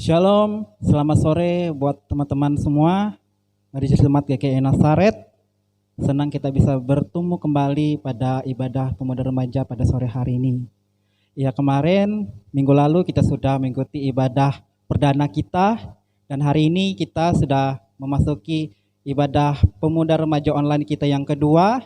Shalom, selamat sore buat teman-teman semua. Majelis Jemaat GKI Nazaret. Senang kita bisa bertemu kembali pada ibadah pemuda remaja pada sore hari ini. Ya, kemarin minggu lalu kita sudah mengikuti ibadah perdana kita, dan hari ini kita sudah memasuki ibadah pemuda remaja online kita yang kedua.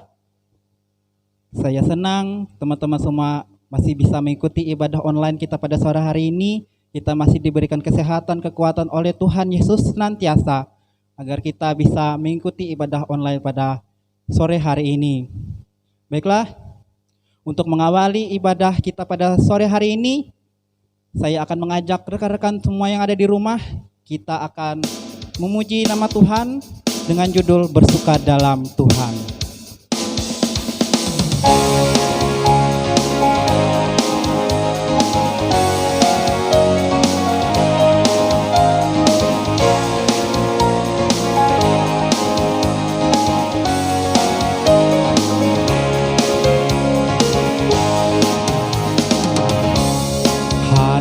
Saya senang teman-teman semua masih bisa mengikuti ibadah online kita pada sore hari ini. Kita masih diberikan kesehatan, kekuatan oleh Tuhan Yesus senantiasa agar kita bisa mengikuti ibadah online pada sore hari ini. Baiklah, untuk mengawali ibadah kita pada sore hari ini, saya akan mengajak rekan-rekan semua yang ada di rumah, kita akan memuji nama Tuhan dengan judul Bersuka Dalam Tuhan.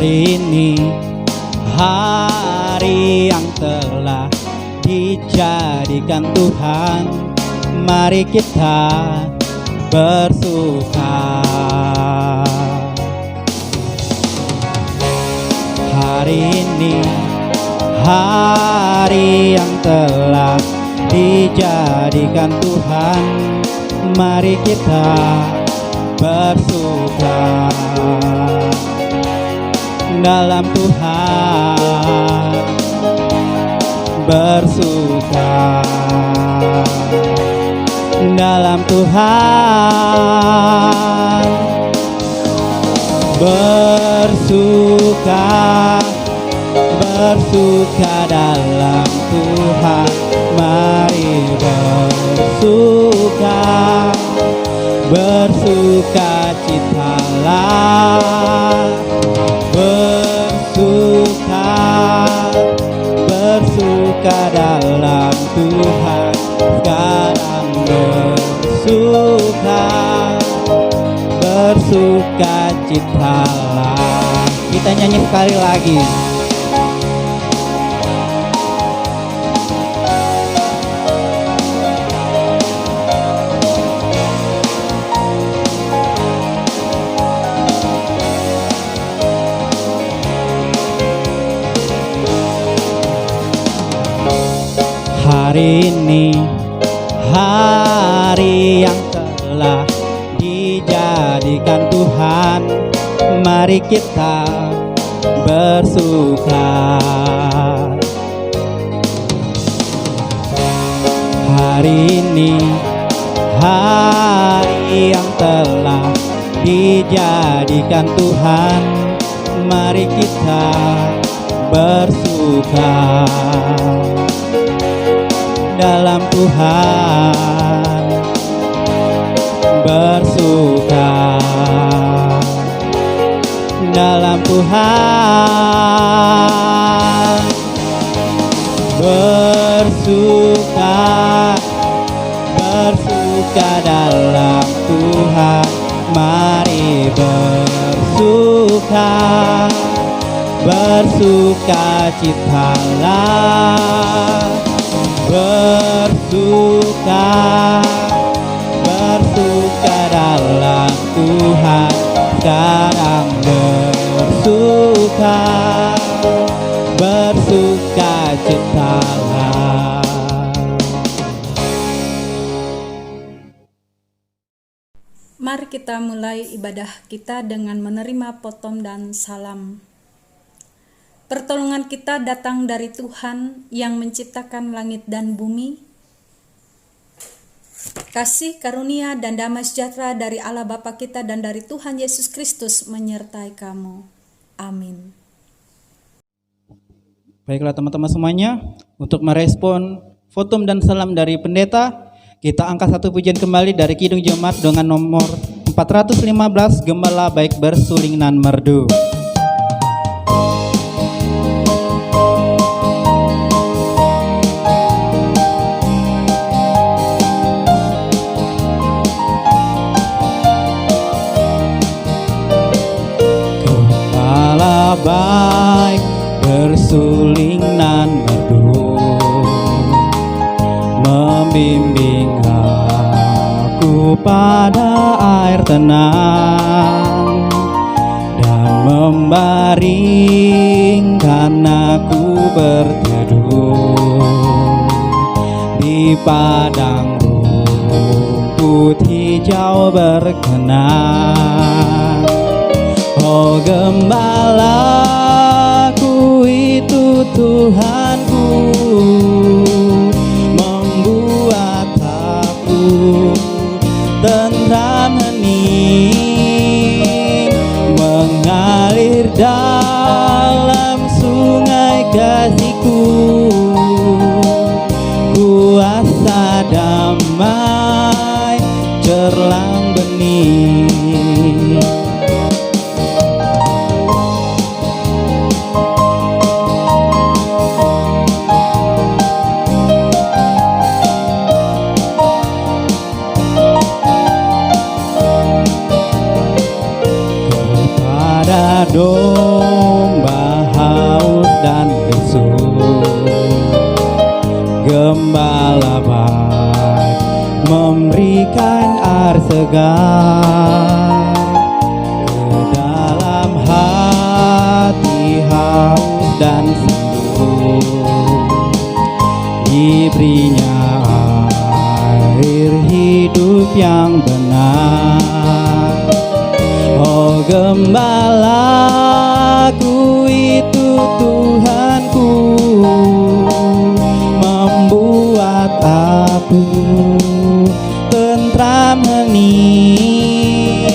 Hari ini hari yang telah dijadikan Tuhan, mari kita bersuka. Hari ini hari yang telah dijadikan Tuhan, mari kita bersuka dalam Tuhan, bersuka dalam Tuhan, bersuka dalam Tuhan, mari bersuka citalah, bersuka dalam Tuhan, sekarang bersuka citalah. Kita nyanyi sekali lagi. Hari ini hari yang telah dijadikan Tuhan, mari kita bersuka. Hari ini hari yang telah dijadikan Tuhan, mari kita bersuka dalam Tuhan, bersuka dalam Tuhan, bersuka dalam Tuhan, mari bersuka citalah, bersuka dalam Tuhan, sekarang bersuka citalah. Mari kita mulai ibadah kita dengan menerima potom dan salam. Pertolongan kita datang dari Tuhan yang menciptakan langit dan bumi. Kasih karunia dan damai sejahtera dari Allah Bapa kita dan dari Tuhan Yesus Kristus menyertai kamu. Amin. Baiklah teman-teman semuanya, untuk merespon fotum dan salam dari pendeta, kita angkat satu pujian kembali dari Kidung Jemaat dengan nomor 415, Gembala Baik Bersuling Nan Merdu. Gembala baik bersuling suling nan merdu, membimbing aku pada air tenang, dan membaringkan aku berteduh di padang rumput hijau berkenan. Oh gembalaku itu Tuhanku, membuat aku tentram hening, mengalir dalam sungai kasih-Ku, kuasa damai cerlang bening. Kepada domba haus dan lesu, gembala baik memberikan air segar. Ke dalam hati haus dan sembuh, diberinya air hidup yang benar. Oh gembalaku itu Tuhanku, membuat aku tentram hening,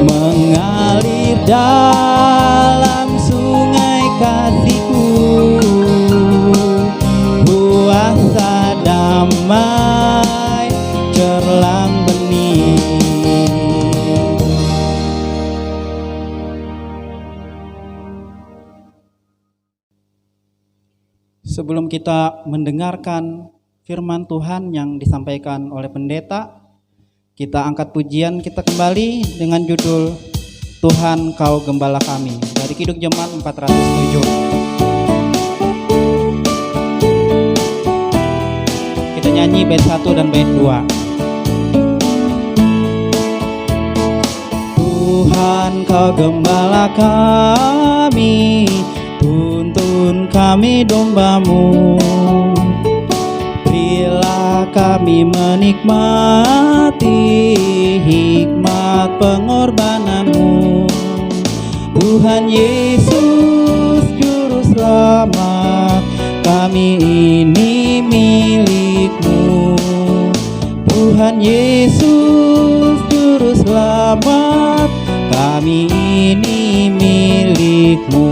mengalir dalam sungai kasih-Ku, kuasa damai cerlang bening. Sebelum kita mendengarkan firman Tuhan yang disampaikan oleh pendeta, kita angkat pujian kita kembali dengan judul Tuhan Kau Gembala Kami dari Kidung Jemaat 407. Kita nyanyi bait 1 dan bait 2. Tuhan Kau Gembala kami, tuntun kami domba-Mu, berilah kami menikmati hikmat pengorbanan-Mu. Tuhan Yesus Juru Selamat, kami ini milik-Mu. Tuhan Yesus Juru Selamat, kami ini milik-Mu.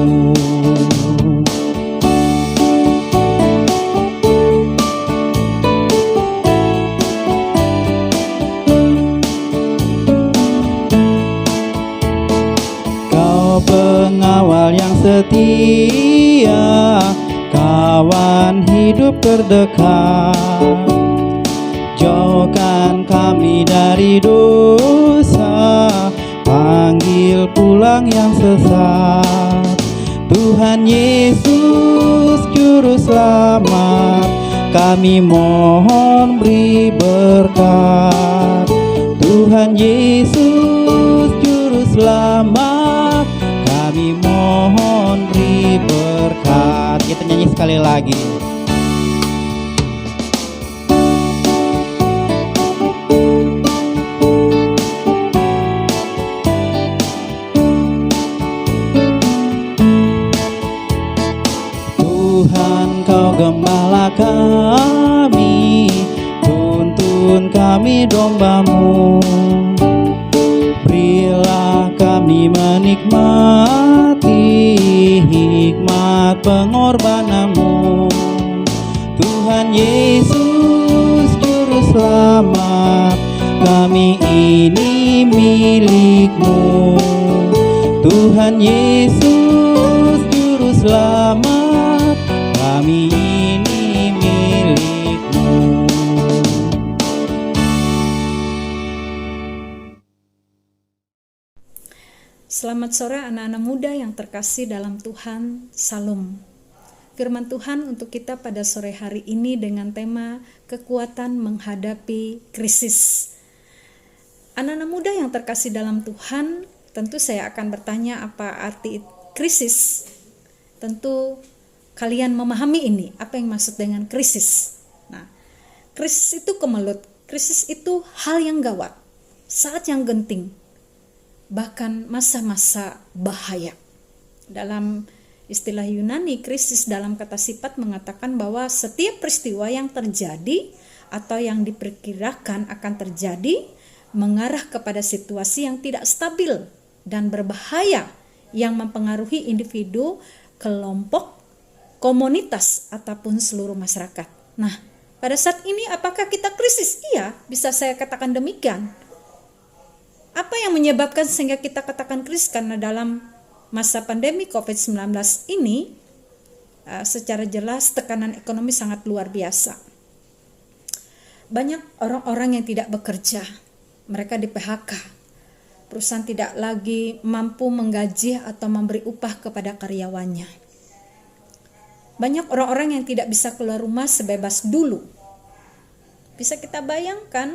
Kau pengawal yang setia, kawan hidup terdekat, jauhkan kami dari dosa, panggil pulang yang sesat. Tuhan Yesus Juru Selamat, kami mohon beri berkat. Tuhan Yesus Juru Selamat, kami mohon beri berkat. Kita nyanyi sekali lagi. Tuhan Kau Gembala kami, tuntun kami domba-Mu, berilah kami menikmati hikmat pengorbanan-Mu. Tuhan Yesus Juru Selamat, kami ini milik-Mu. Tuhan Yesus Juru Selamat, kami ini milik-Mu. Selamat sore anak-anak muda yang terkasih dalam Tuhan. Salam. firman Tuhan untuk kita pada sore hari ini dengan tema kekuatan menghadapi krisis. Anak-anak muda yang terkasih dalam Tuhan, tentu saya akan bertanya apa arti krisis. Tentu kalian memahami ini, apa yang maksud dengan krisis. Nah, krisis itu kemelut, krisis itu hal yang gawat, saat yang genting, bahkan masa-masa bahaya. Dalam istilah Yunani, krisis dalam kata sifat mengatakan bahwa setiap peristiwa yang terjadi atau yang diperkirakan akan terjadi mengarah kepada situasi yang tidak stabil dan berbahaya yang mempengaruhi individu, kelompok, komunitas, ataupun seluruh masyarakat. Nah, pada saat ini apakah kita krisis? Iya, bisa saya katakan demikian. Apa yang menyebabkan sehingga kita katakan krisis? Karena dalam masa pandemi COVID-19 ini secara jelas tekanan ekonomi sangat luar biasa. Banyak orang-orang yang tidak bekerja, mereka di PHK. Perusahaan tidak lagi mampu menggaji atau memberi upah kepada karyawannya. Banyak orang-orang yang tidak bisa keluar rumah sebebas dulu. Bisa kita bayangkan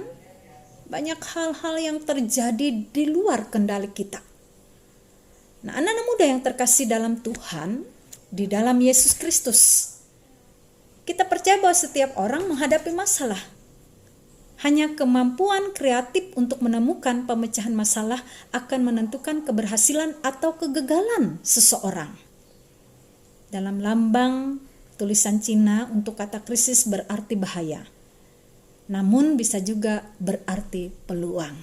banyak hal-hal yang terjadi di luar kendali kita. Nah, anak-anak muda yang terkasih dalam Tuhan, di dalam Yesus Kristus, kita percaya bahwa setiap orang menghadapi masalah. Hanya kemampuan kreatif untuk menemukan pemecahan masalah akan menentukan keberhasilan atau kegagalan seseorang. Dalam lambang tulisan Cina untuk kata krisis berarti bahaya. Namun bisa juga berarti peluang.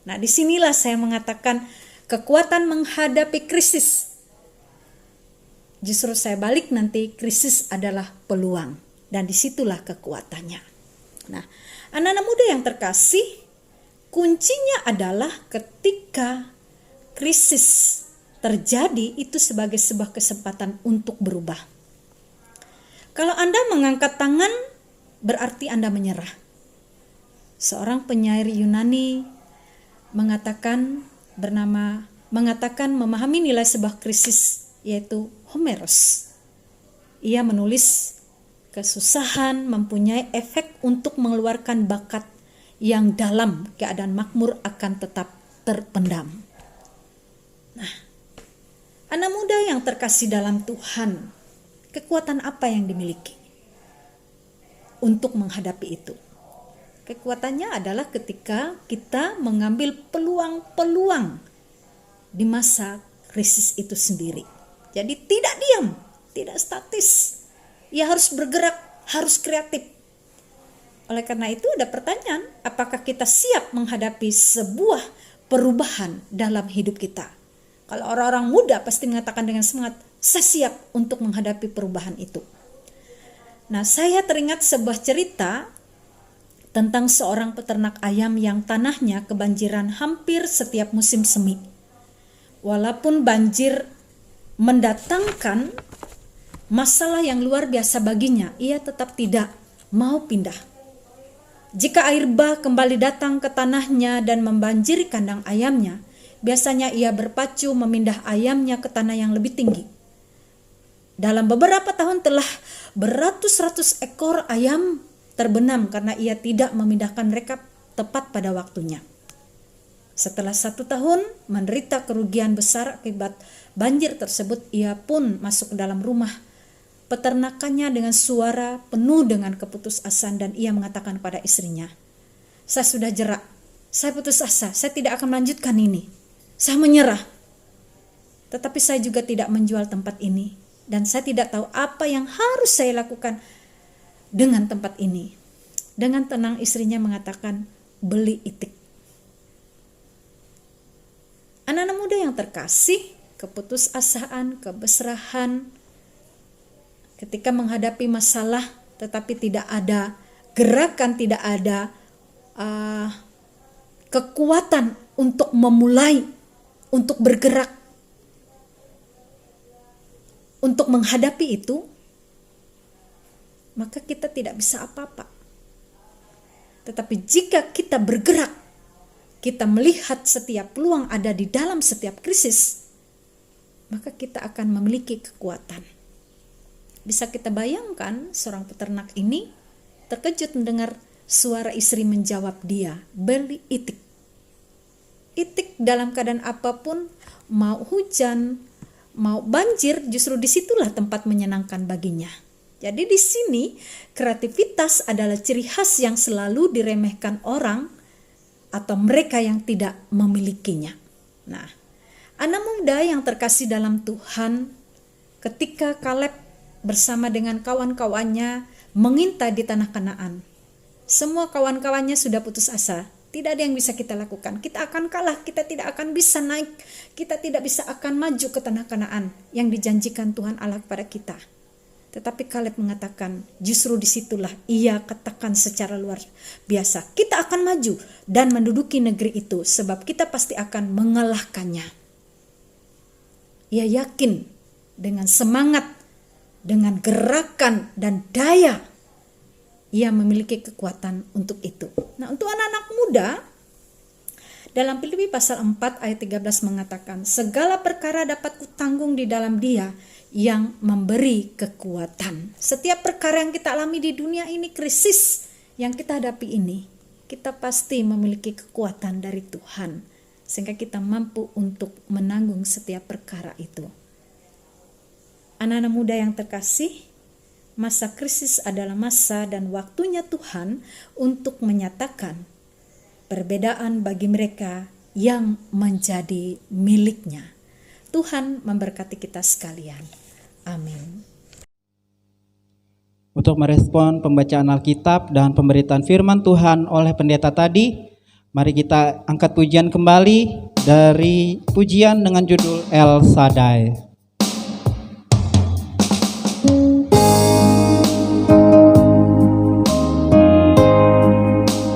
Nah, disinilah saya mengatakan kekuatan menghadapi krisis. Justru saya balik nanti, krisis adalah peluang. Dan disitulah kekuatannya. Nah, anak-anak muda yang terkasih, kuncinya adalah ketika krisis terjadi itu sebagai sebuah kesempatan untuk berubah. Kalau Anda mengangkat tangan, berarti Anda menyerah. Seorang penyair Yunani mengatakan memahami nilai sebuah krisis, yaitu Homeros. Ia menulis kesusahan mempunyai efek untuk mengeluarkan bakat yang dalam keadaan makmur akan tetap terpendam. Nah, anak muda yang terkasih dalam Tuhan, kekuatan apa yang dimiliki untuk menghadapi itu? Kekuatannya adalah ketika kita mengambil peluang-peluang di masa krisis itu sendiri. Jadi tidak diam, tidak statis. Ia harus bergerak, harus kreatif. Oleh karena itu ada pertanyaan, apakah kita siap menghadapi sebuah perubahan dalam hidup kita? Kalau orang-orang muda pasti mengatakan dengan semangat, saya siap untuk menghadapi perubahan itu. Nah, saya teringat sebuah cerita tentang seorang peternak ayam yang tanahnya kebanjiran hampir setiap musim semi. Walaupun banjir mendatangkan masalah yang luar biasa baginya, ia tetap tidak mau pindah. Jika air bah kembali datang ke tanahnya dan membanjiri kandang ayamnya, biasanya ia berpacu memindah ayamnya ke tanah yang lebih tinggi. Dalam beberapa tahun telah beratus-ratus ekor ayam terbenam karena ia tidak memindahkan mereka tepat pada waktunya. Setelah 1 tahun menderita kerugian besar akibat banjir tersebut, ia pun masuk ke dalam rumah peternakannya dengan suara penuh dengan keputusasaan dan ia mengatakan kepada istrinya, "Saya sudah jerak, saya putus asa, saya tidak akan melanjutkan ini. Saya menyerah. Tetapi saya juga tidak menjual tempat ini dan saya tidak tahu apa yang harus saya lakukan dengan tempat ini." Dengan tenang istrinya mengatakan, "Beli itik." Anak-anak muda yang terkasih, keputusasaan, kebeserahan ketika menghadapi masalah tetapi tidak ada gerakan, tidak ada kekuatan untuk memulai, untuk bergerak, untuk menghadapi itu, maka kita tidak bisa apa-apa. Tetapi jika kita bergerak, kita melihat setiap peluang ada di dalam setiap krisis, maka kita akan memiliki kekuatan. Bisa kita bayangkan seorang peternak ini terkejut mendengar suara istri menjawab dia, beli itik. Itik dalam keadaan apapun, mau hujan, mau banjir, justru disitulah tempat menyenangkan baginya. Jadi di sini kreativitas adalah ciri khas yang selalu diremehkan orang atau mereka yang tidak memilikinya. Nah, anak muda yang terkasih dalam Tuhan, ketika Kaleb bersama dengan kawan-kawannya mengintai di tanah Kanaan, semua kawan-kawannya sudah putus asa. Tidak ada yang bisa kita lakukan. Kita akan kalah, kita tidak akan bisa naik, kita tidak bisa akan maju ke tanah Kanaan yang dijanjikan Tuhan Allah kepada kita. Tetapi Kaleb mengatakan, justru disitulah ia katakan secara luar biasa, kita akan maju dan menduduki negeri itu, sebab kita pasti akan mengalahkannya. Ia yakin dengan semangat, dengan gerakan dan daya, ia memiliki kekuatan untuk itu. Nah, untuk anak-anak muda, dalam Filipi pasal 4 ayat 13 mengatakan, segala perkara dapat kutanggung di dalam Dia yang memberi kekuatan. Setiap perkara yang kita alami di dunia ini, krisis yang kita hadapi ini, kita pasti memiliki kekuatan dari Tuhan, sehingga kita mampu untuk menanggung setiap perkara itu. Anak-anak muda yang terkasih, masa krisis adalah masa dan waktunya Tuhan untuk menyatakan perbedaan bagi mereka yang menjadi miliknya. Tuhan memberkati kita sekalian. Amin. Untuk merespon pembacaan Alkitab dan pemberitaan firman Tuhan oleh pendeta tadi, mari kita angkat pujian kembali dari pujian dengan judul El Shaddai.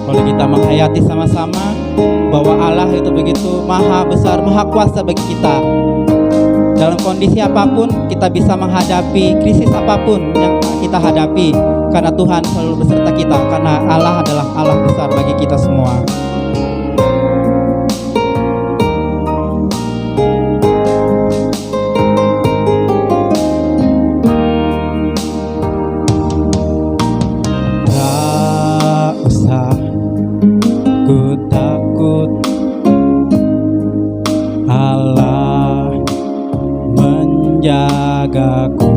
Kalau kita menghayati sama-sama bahwa Allah itu begitu maha besar, maha kuasa bagi kita. Dalam kondisi apapun kita bisa menghadapi krisis apapun yang kita hadapi, karena Tuhan selalu beserta kita, karena Allah adalah Allah besar bagi kita semua. Tak usah ku takut, Allah menjagaku.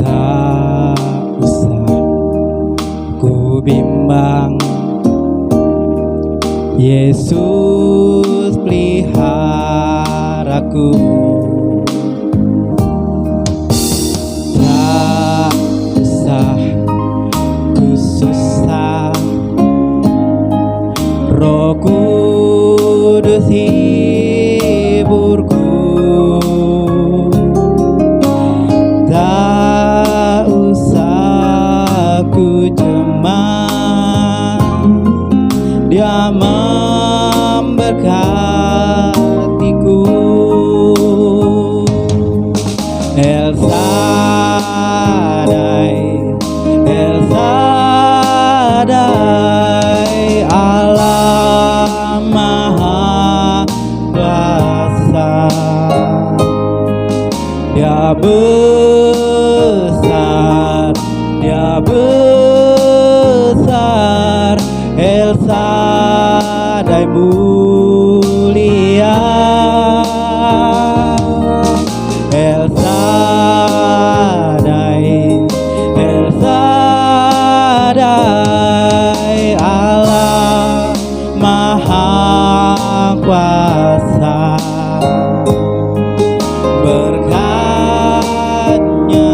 Tak usah ku bimbang, Yesus peliharaku. Tak usah ku susah, Roh Kudus hiburku. Tak usah ku cemas, Dia memberkatiku. El Shaddai, El Shaddai, Allah Maha Kuasa. Dia besar, Dia besar, El Shaddai mulia. El Shaddai, El Shaddai, Allah Maha Kuasa. Berkat-Nya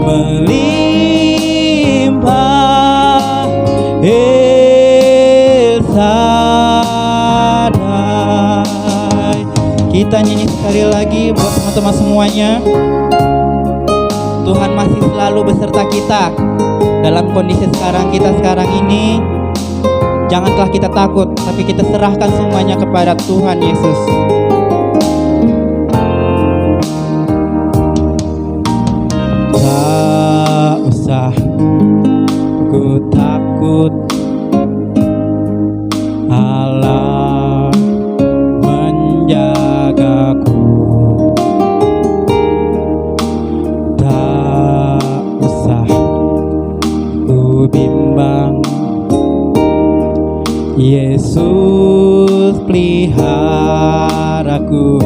melimpah, El Shaddai. Kita nyanyi sekali lagi buat teman-teman semuanya. Tuhan masih selalu beserta kita dalam kondisi kita sekarang ini. Janganlah kita takut, tapi kita serahkan semuanya kepada Tuhan Yesus. Tak usah ku takut, Allah menjagaku. peliharaku.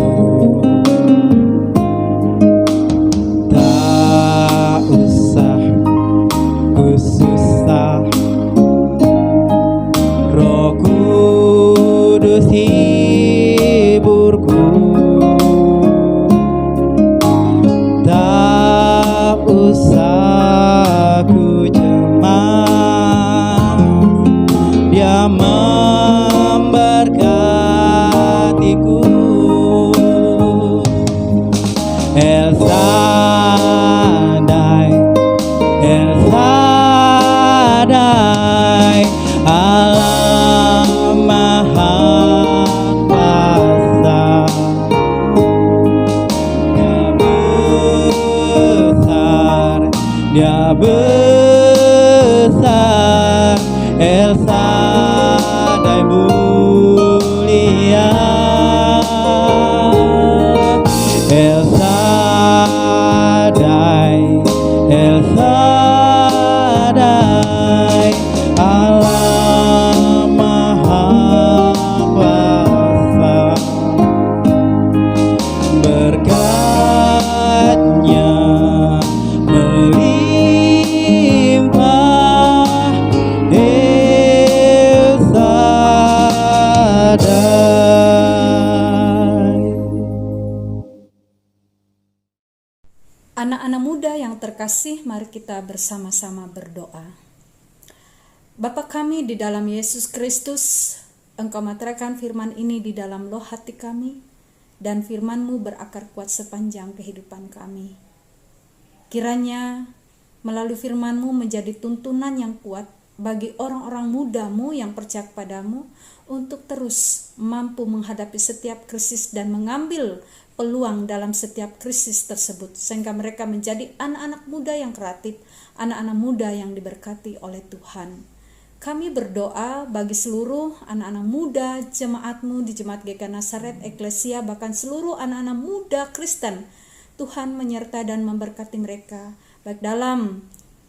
Tak usah ku susah, Roh Kudus hiburku. Tak usah ku cemas, Dia memberkatiku. El Shaddai, El Shaddai, Allah Maha Kuasa. Dia besar, El Shaddai mulia. El Shaddai, El Shaddai, Allah Maha Kuasa. Berkat-Nya melimpah, El Shaddai. Anak-anak muda yang terkasih, mari kita bersama-sama berdoa. Bapa kami di dalam Yesus Kristus, Engkau materaikan firman ini di dalam loh hati kami, dan firman-Mu berakar kuat sepanjang kehidupan kami. Kiranya melalui firman-Mu menjadi tuntunan yang kuat bagi orang-orang muda-Mu yang percaya kepadamu untuk terus mampu menghadapi setiap krisis dan mengambil peluang dalam setiap krisis tersebut, sehingga mereka menjadi anak-anak muda yang kreatif, anak-anak muda yang diberkati oleh Tuhan. Kami berdoa bagi seluruh anak-anak muda jemaat-Mu di Jemaat GKI Nazaret Eklesia, bahkan seluruh anak-anak muda Kristen. Tuhan menyertai dan memberkati mereka, baik dalam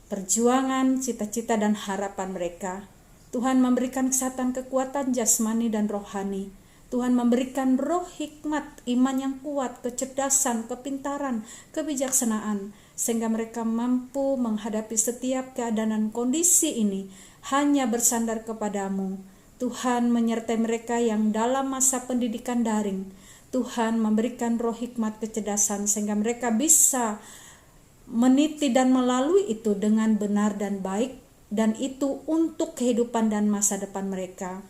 perjuangan, cita-cita dan harapan mereka. Tuhan memberikan kesehatan, kekuatan jasmani dan rohani. Tuhan memberikan roh hikmat, iman yang kuat, kecerdasan, kepintaran, kebijaksanaan, sehingga mereka mampu menghadapi setiap keadaan dan kondisi ini hanya bersandar kepadamu. Tuhan menyertai mereka yang dalam masa pendidikan daring. Tuhan memberikan roh hikmat, kecerdasan, sehingga mereka bisa meniti dan melalui itu dengan benar dan baik, dan itu untuk kehidupan dan masa depan mereka.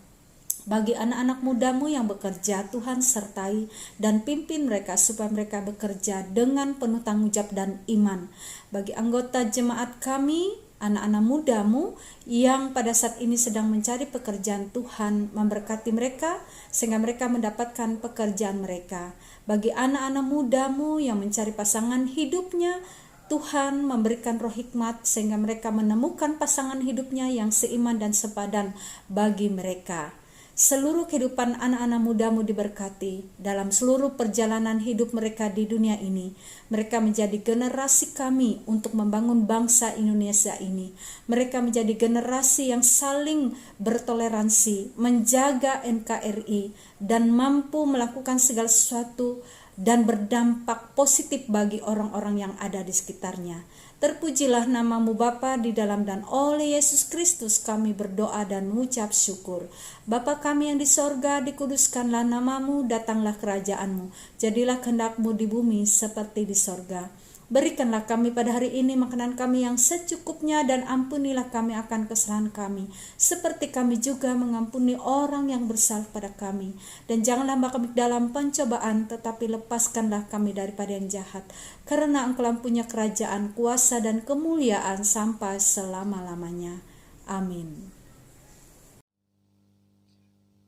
Bagi anak-anak muda-Mu yang bekerja, Tuhan sertai dan pimpin mereka supaya mereka bekerja dengan penuh tanggung jawab dan iman. Bagi anggota jemaat kami, anak-anak muda-Mu yang pada saat ini sedang mencari pekerjaan, Tuhan memberkati mereka sehingga mereka mendapatkan pekerjaan mereka. Bagi anak-anak muda-Mu yang mencari pasangan hidupnya, Tuhan memberikan roh hikmat sehingga mereka menemukan pasangan hidupnya yang seiman dan sepadan bagi mereka. Seluruh kehidupan anak-anak muda-Mu diberkati dalam seluruh perjalanan hidup mereka di dunia ini. Mereka menjadi generasi kami untuk membangun bangsa Indonesia ini. Mereka menjadi generasi yang saling bertoleransi, menjaga NKRI, dan mampu melakukan segala sesuatu dan berdampak positif bagi orang-orang yang ada di sekitarnya. Terpujilah nama-Mu Bapa, di dalam dan oleh Yesus Kristus kami berdoa dan mengucap syukur. Bapa kami yang di sorga, dikuduskanlah nama-Mu, datanglah kerajaan-Mu, jadilah kehendak-Mu di bumi seperti di sorga. Berikanlah kami pada hari ini makanan kami yang secukupnya, dan ampunilah kami akan kesalahan kami, seperti kami juga mengampuni orang yang bersalah pada kami. Dan janganlah kami dalam pencobaan, tetapi lepaskanlah kami daripada yang jahat. Karena Engkau punya kerajaan, kuasa, dan kemuliaan sampai selama-lamanya. Amin.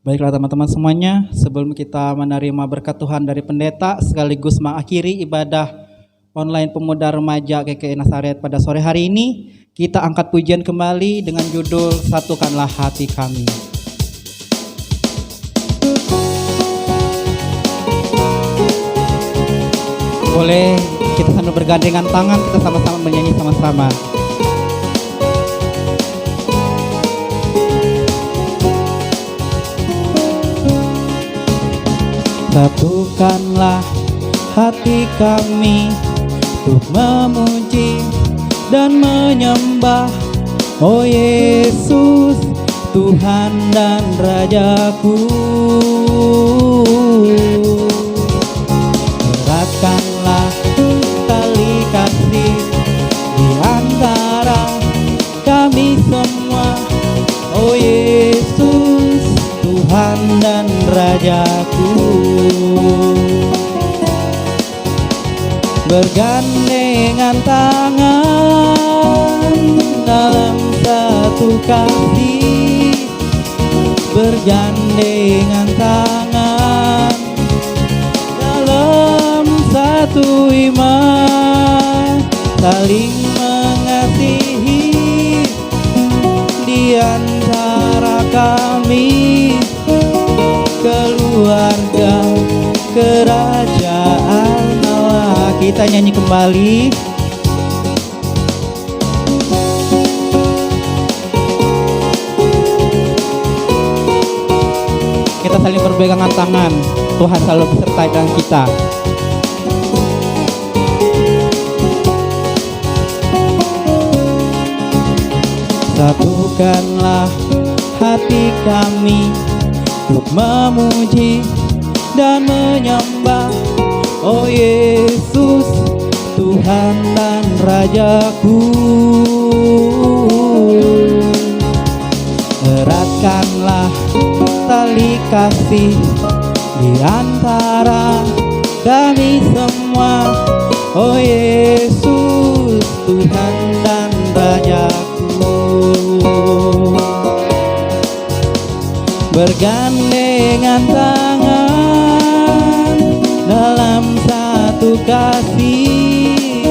Baiklah teman-teman semuanya, sebelum kita menerima berkat Tuhan dari pendeta sekaligus mengakhiri ibadah online pemuda remaja GKI Nazaret pada sore hari ini, kita angkat pujian kembali dengan judul Satukanlah Hati Kami. Boleh kita sambil bergandengan tangan, kita sama-sama menyanyi sama-sama. Satukanlah hati kami untuk memuji dan menyembah, oh Yesus, Tuhan dan Rajaku. Eratkanlah tali kasih di antara kami semua, oh Yesus, Tuhan dan Rajaku. Bergandengan tangan dalam satu kasih, bergandengan tangan dalam satu iman, saling mengasihi di antara kami, keluarga kerajaan Allah. Kita nyanyi kembali. Kita saling berpegangan tangan. Tuhan selalu beserta dengan kita. Satukanlah hati kami untuk memuji dan menyembah, oh Yesus, Tuhan dan Rajaku. Eratkanlah tali kasih di antara kami semua, oh Yesus, Tuhan dan Rajaku. Bergandengan tangan dalam satu kasih,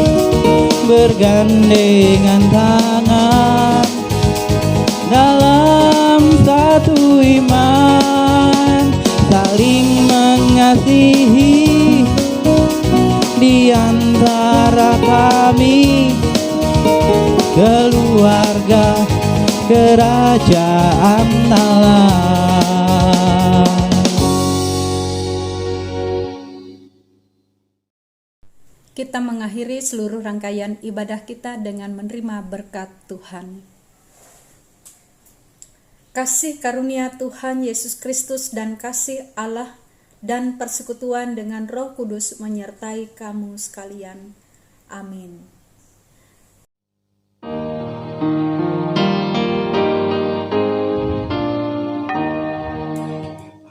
bergandengan tangan dalam satu iman, saling mengasihi di antara kami, keluarga kerajaan Allah. Kita mengakhiri seluruh rangkaian ibadah kita dengan menerima berkat Tuhan. Kasih karunia Tuhan Yesus Kristus dan kasih Allah dan persekutuan dengan Roh Kudus menyertai kamu sekalian. Amin.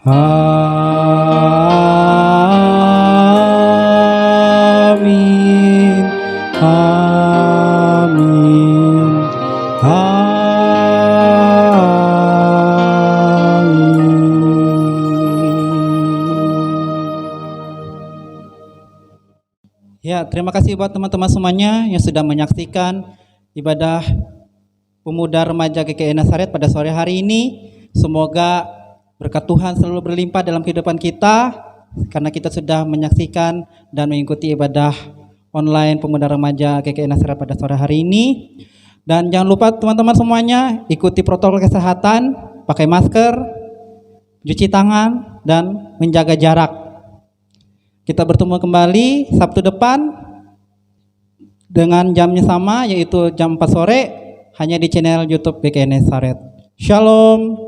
Amin. Amin. Ya, terima kasih buat teman-teman semuanya yang sudah menyaksikan ibadah pemuda remaja GKI Nazaret pada sore hari ini. Semoga berkat Tuhan selalu berlimpah dalam kehidupan kita, karena kita sudah menyaksikan dan mengikuti ibadah online pemuda remaja GKI Nazaret pada sore hari ini. Dan jangan lupa teman-teman semuanya, ikuti protokol kesehatan, pakai masker, cuci tangan, dan menjaga jarak. Kita bertemu kembali Sabtu depan dengan jamnya sama, yaitu jam 4 sore, hanya di channel YouTube GKI Nazaret. Shalom.